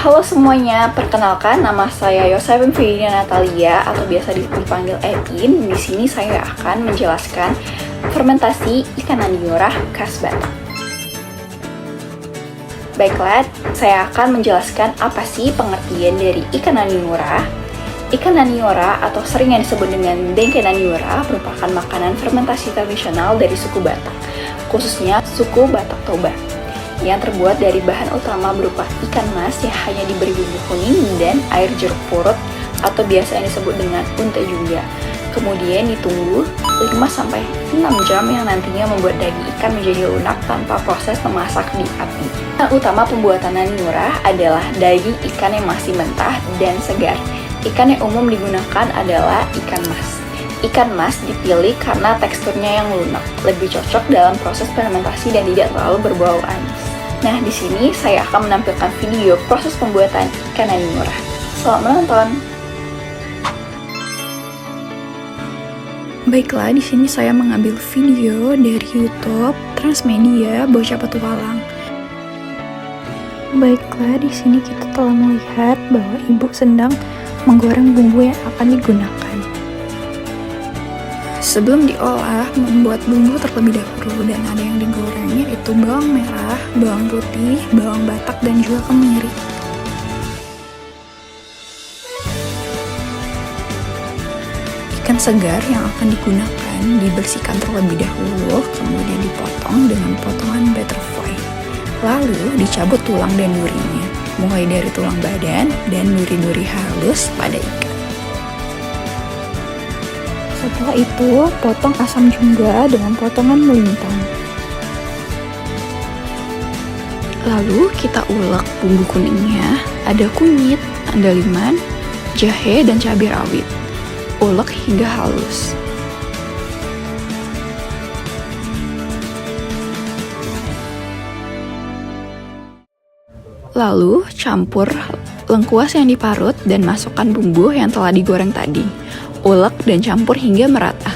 Halo semuanya, perkenalkan nama saya Yosefin Fidia Natalia atau biasa dipanggil Epin. Di sini saya akan menjelaskan fermentasi ikan naniora khas Batak. Baiklah, saya akan menjelaskan apa sih pengertian dari ikan naniora. Ikan naniora atau sering yang disebut dengan dengke naniora merupakan makanan fermentasi tradisional dari suku Batak, khususnya suku Batak Toba, yang terbuat dari bahan utama berupa ikan mas yang hanya diberi bumbu kuning dan air jeruk purut atau biasa yang disebut dengan unte juga. Kemudian ditunggu 5-6 jam yang nantinya membuat daging ikan menjadi lunak tanpa proses memasak di api. Bahan utama pembuatan naniora adalah daging ikan yang masih mentah dan segar. Ikan yang umum digunakan adalah ikan mas. Ikan mas dipilih karena teksturnya yang lunak, lebih cocok dalam proses fermentasi dan tidak terlalu berbau amis. Nah, di sini saya akan menampilkan video proses pembuatan ikan naniora. Selamat menonton. Baiklah, di sini saya mengambil video dari YouTube Transmedia Bocah Petualang. Baiklah, di sini kita telah melihat bahwa ibu sedang menggoreng bumbu yang akan digunakan. Sebelum diolah, membuat bumbu terlebih dahulu dan ada yang digoreng, yaitu bawang merah, bawang putih, bawang batak, dan juga kemiri. Ikan segar yang akan digunakan dibersihkan terlebih dahulu, kemudian dipotong dengan potongan butterfly. Lalu dicabut tulang dan durinya, mulai dari tulang badan dan duri-duri halus pada ikan. Setelah itu, potong asam jungga dengan potongan melintang. Lalu kita ulek bumbu kuningnya, ada kunyit, andaliman, jahe, dan cabai rawit. Ulek hingga halus. Lalu campur lengkuas yang diparut dan masukkan bumbu yang telah digoreng tadi. Ulek dan campur hingga merata.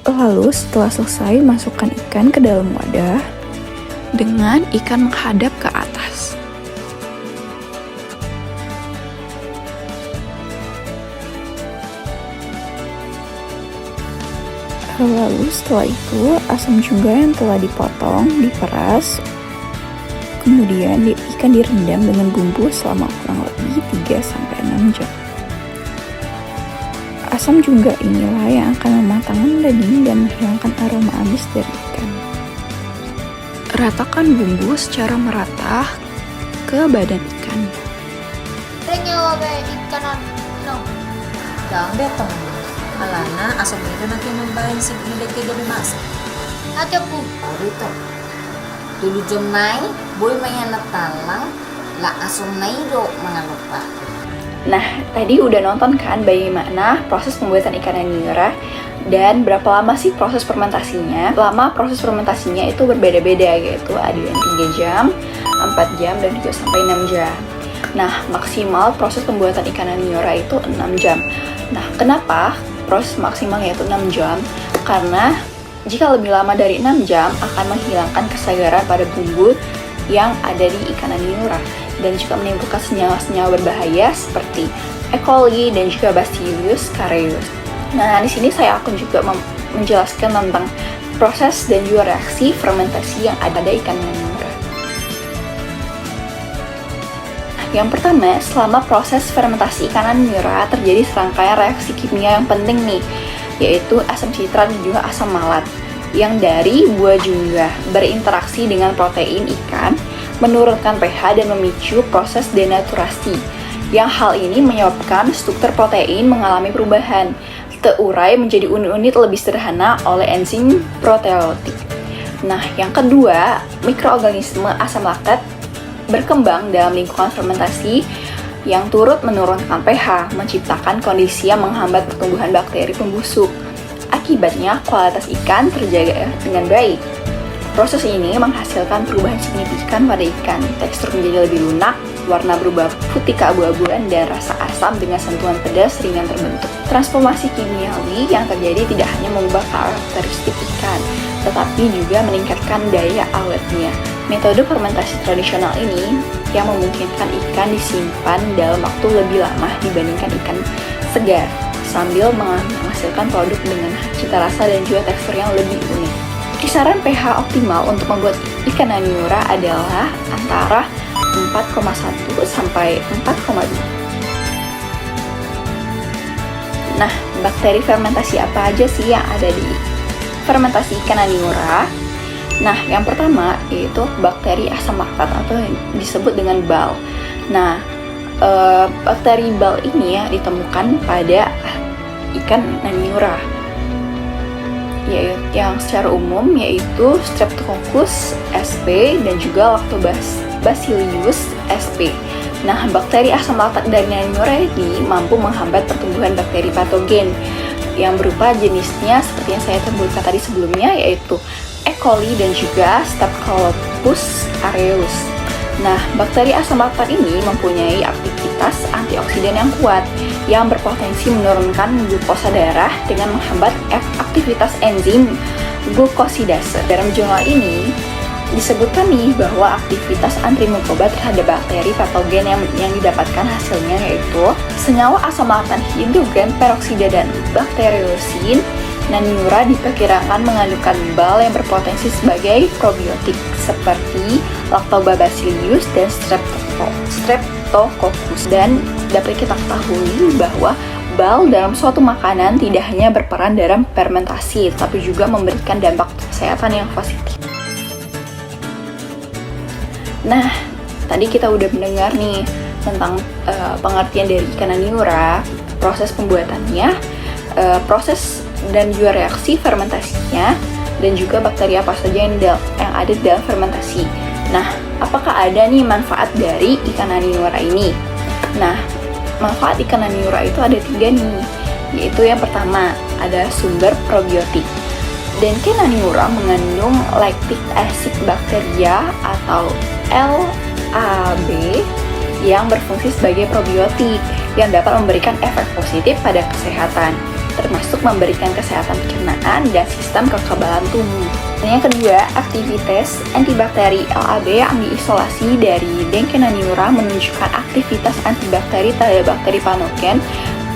Lalu setelah selesai, masukkan ikan ke dalam wadah dengan ikan menghadap ke atas. Lalu setelah itu, asam jungga yang telah dipotong diperas. Kemudian ikan direndam dengan bumbu selama kurang lebih 3-6 jam. Asam jungga inilah yang akan mematangkan daging dan menghilangkan aroma amis dari ikan. Ratakan bumbu secara merata ke badan ikan. Jangan betong. Alana asam itu nanti membahan si gede dari masak. Ada po. Dito. Dulu jomay, boy mayana talang, la asam naido mga lupa. Nah, tadi udah nonton kan bagaimana proses pembuatan ikan naniora dan berapa lama sih proses fermentasinya? Lama proses fermentasinya itu berbeda-beda, yaitu ada yang 3 jam, 4 jam, dan juga sampai 6 jam. Nah, maksimal proses pembuatan ikan naniora itu 6 jam. Nah, kenapa proses maksimalnya itu 6 jam? Karena jika lebih lama dari 6 jam akan menghilangkan kesegaran pada bumbu yang ada di ikan naniora dan juga menimbulkan senyawa-senyawa berbahaya seperti E. coli dan juga Bacillus careus. Nah, di sini saya akan juga menjelaskan tentang proses dan juga reaksi fermentasi yang ada pada ikan naniora. Yang pertama, selama proses fermentasi ikan naniora terjadi serangkaian reaksi kimia yang penting nih, yaitu asam citrat dan juga asam malat yang dari buah jungga berinteraksi dengan protein ikan, menurunkan pH dan memicu proses denaturasi. Yang hal ini menyebabkan struktur protein mengalami perubahan, terurai menjadi unit-unit lebih sederhana oleh enzim proteolytik. Nah, yang kedua, mikroorganisme asam laktat berkembang dalam lingkungan fermentasi yang turut menurunkan pH, menciptakan kondisi yang menghambat pertumbuhan bakteri pembusuk. Akibatnya, kualitas ikan terjaga dengan baik. Proses ini menghasilkan perubahan signifikan pada ikan. Tekstur menjadi lebih lunak, warna berubah putih keabu-abuan, dan rasa asam dengan sentuhan pedas ringan terbentuk. Transformasi kimiawi yang terjadi tidak hanya mengubah karakteristik ikan, tetapi juga meningkatkan daya awetnya. Metode fermentasi tradisional ini yang memungkinkan ikan disimpan dalam waktu lebih lama dibandingkan ikan segar, sambil menghasilkan produk dengan cita rasa dan juga tekstur yang lebih unik. Kisaran pH optimal untuk membuat ikan naniura adalah antara 4,1 sampai 4,2. Nah, bakteri fermentasi apa aja sih yang ada di fermentasi ikan naniura? Nah, yang pertama yaitu bakteri asam laktat atau yang disebut dengan BAL. Nah, bakteri BAL ini ya ditemukan pada ikan naniura, yang secara umum yaitu Streptococcus sp dan juga Lactobacillus sp. Nah, bakteri asam laktat dari naniura ini mampu menghambat pertumbuhan bakteri patogen yang berupa jenisnya seperti yang saya sebutkan tadi sebelumnya, yaitu E. coli dan juga Staphylococcus aureus. Nah, bakteri asam laktat ini mempunyai aktivitas antioksidan yang kuat yang berpotensi menurunkan glukosa darah dengan menghambat aktivitas enzim glukosidase. Dalam jurnal ini disebutkan nih bahwa aktivitas antimikroba terhadap bakteri patogen yang didapatkan hasilnya yaitu senyawa asam laktat hidrogen peroksida dan bakteriosin. Naniura diperkirakan mengandungkan BAL yang berpotensi sebagai probiotik seperti Lactobacillus dan Streptococcus. Dan dapat kita ketahui bahwa BAL dalam suatu makanan tidak hanya berperan dalam fermentasi, tapi juga memberikan dampak kesehatan yang positif. Nah, tadi kita udah mendengar nih tentang pengertian dari ikan naniura, proses pembuatannya, proses dan juga reaksi fermentasinya, dan juga bakteri apa saja yang ada di dalam fermentasi. Nah, apakah ada nih manfaat dari ikan naniura ini? Nah, manfaat ikan naniura itu ada 3 nih, yaitu yang pertama ada sumber probiotik. Denke naniura mengandung lactic acid bacteria atau LAB yang berfungsi sebagai probiotik yang dapat memberikan efek positif pada kesehatan, termasuk memberikan kesehatan pencernaan dan sistem kekebalan tubuh. Dan yang kedua, aktivitas antibakteri LAB yang diisolasi dari Denke naniura menunjukkan aktivitas antibakteri terhadap bakteri patogen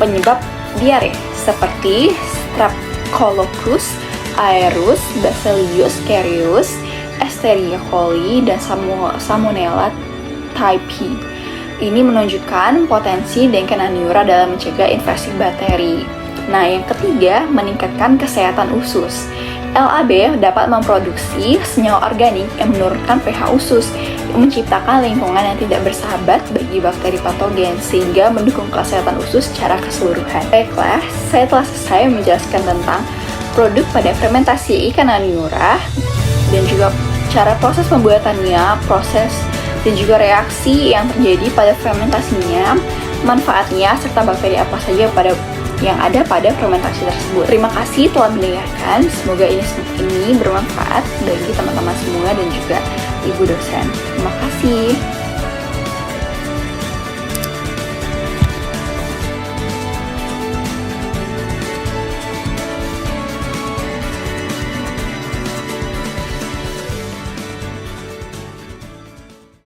penyebab diare seperti Streptococcus aureus, Bacillus cereus, Escherichia coli, dan Salmonella typhi. Ini menunjukkan potensi Denke naniura dalam mencegah infeksi bakteri. Nah, yang ketiga, meningkatkan kesehatan usus. LAB dapat memproduksi senyawa organik yang menurunkan pH usus, menciptakan lingkungan yang tidak bersahabat bagi bakteri patogen, sehingga mendukung kesehatan usus secara keseluruhan. Baiklah, saya telah selesai menjelaskan tentang produk pada fermentasi ikan naniura, dan juga cara proses pembuatannya, proses dan juga reaksi yang terjadi pada fermentasinya, manfaatnya, serta bakteri apa saja yang ada pada fermentasi tersebut. Terima kasih telah mendengarkan. Semoga ini bermanfaat bagi teman-teman semua dan juga ibu dosen. Terima kasih.